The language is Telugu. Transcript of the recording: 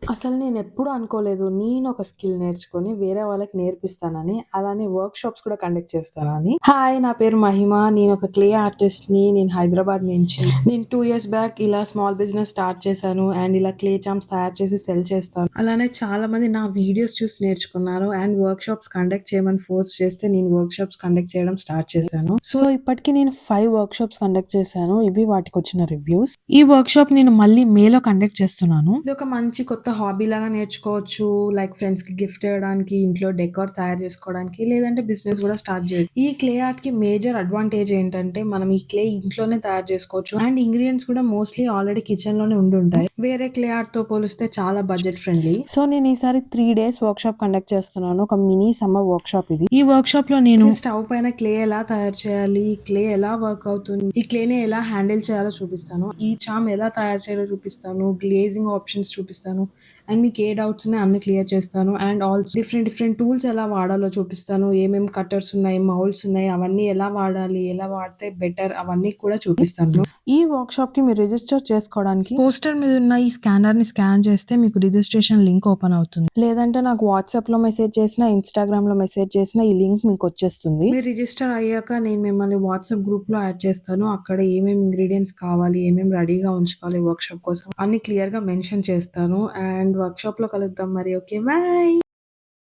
అసలు నేనెప్పుడు అనుకోలేదు. నేనొక స్కిల్ నేర్చుకొని వేరే వాళ్ళకి నేర్పిస్తానని. అలానే వర్క్‌షాప్స్ కూడా కండక్ట్ చేస్తానని. హాయ్! నా పేరు మహిమ. నేనొక క్లే ఆర్టిస్ట్‌ని. నేను హైదరాబాద్ నుంచి. నేను 2 ఇయర్స్ బ్యాక్ ఇలా స్మాల్ బిజినెస్ స్టార్ట్ చేశాను. అండ్ ఇలా క్లే చాంప్స్ తయారు చేసి సెల్ చేస్తాను. అలానే చాలామంది నా వీడియోస్ చూసి నేర్చుకున్నారు. అండ్ వర్క్‌షాప్స్ కండక్ట్ చేయమని ఫోర్స్ చేస్తే నేను వర్క్‌షాప్స్ కండక్ట్ చేయడం స్టార్ట్ చేశాను. సో, ఇప్పటికి నేను 5 వర్క్‌షాప్స్ కండక్ట్ చేశాను. ఇవి వాటికొచ్చిన రివ్యూస్. ఈ వర్క్‌షాప్ నేను మళ్ళీ మేలో కండక్ట్ చేస్తున్నాను. ఇదొక మంచి కొత్త హాబీ లాగా నేర్చుకోవచ్చు. లైక్ ఫ్రెండ్స్‌కి గిఫ్ట్ ఇవ్వడానికి, ఇంట్లో డెకోర్ తయారు చేసుకోవడానికి, లేదంటే బిజినెస్ కూడా స్టార్ట్ చేయొచ్చు. ఈ క్లే ఆర్ట్‌కి మేజర్ అడ్వాంటేజ్ ఏంటంటే, మనం ఈ క్లే ఇంట్లోనే తయారు చేసుకోవచ్చు. అండ్ ఇంగ్రీడియెంట్స్ కూడా మోస్ట్‌లీ ఆల్రెడీ కిచెన్‌లోనే ఉండుంటాయి. వేరే క్లే ఆర్ట్‌తో పోలిస్తే చాలా బడ్జెట్ ఫ్రెండ్లీ. సో, నేను ఈసారి 3 డేస్ వర్క్‌షాప్ కండక్ట్ చేస్తున్నాను. ఒక మినీ సమ్మర్ వర్క్‌షాప్ ఇది. ఈ వర్క్‌షాప్‌లో నేను స్టవ్ పైన క్లే ఎలా తయారు చేయాలి, క్లే ఎలా వర్క్ అవుతుంది, ఈ క్లేని ఎలా హ్యాండిల్ చేయాలో చూపిస్తాను. ఈ చామ్ ఎలా తయారు చేయాలో చూపిస్తాను. గ్లేజింగ్ ఆప్షన్స్ చూపిస్తాను. అండ్ మీకు ఏ డౌట్స్ ఉన్నాయో అన్ని క్లియర్ చేస్తాను. అండ్ ఆల్సో డిఫరెంట్ టూల్స్ ఎలా వాడాలో చూపిస్తాను. ఏమేమి కట్టర్స్ ఉన్నాయి, మౌల్డ్స్ ఉన్నాయి, అవన్నీ ఎలా వాడాలి, ఎలా వాడితే బెటర్ అవన్నీ కూడా చూపిస్తాను. ఈ వర్క్‌షాప్‌కి మీరు రిజిస్టర్ చేసుకోవడానికి పోస్టర్ మీద ఉన్న ఈ స్కానర్‌ని స్కాన్ చేస్తే మీకు రిజిస్ట్రేషన్ లింక్ ఓపెన్ అవుతుంది. లేదంటే నాకు వాట్సాప్‌లో మెసేజ్ చేసినా, ఇన్‌స్టాగ్రామ్‌లో మెసేజ్ చేసినా ఈ లింక్ మీకు వచ్చేస్తుంది. మీరు రిజిస్టర్ అయ్యాక నేను మిమ్మల్ని వాట్సాప్ గ్రూప్‌లో యాడ్ చేస్తాను. అక్కడ ఏమేమి ఇంగ్రీడియెంట్స్ కావాలి, ఏమేమి రెడీగా ఉంచుకోవాలి వర్క్‌షాప్ కోసం అన్ని క్లియర్‌గా మెన్షన్ చేస్తాను. అండ్ వర్క్‌షాప్‌లో కలుద్దాం మరి. ఓకే. బై.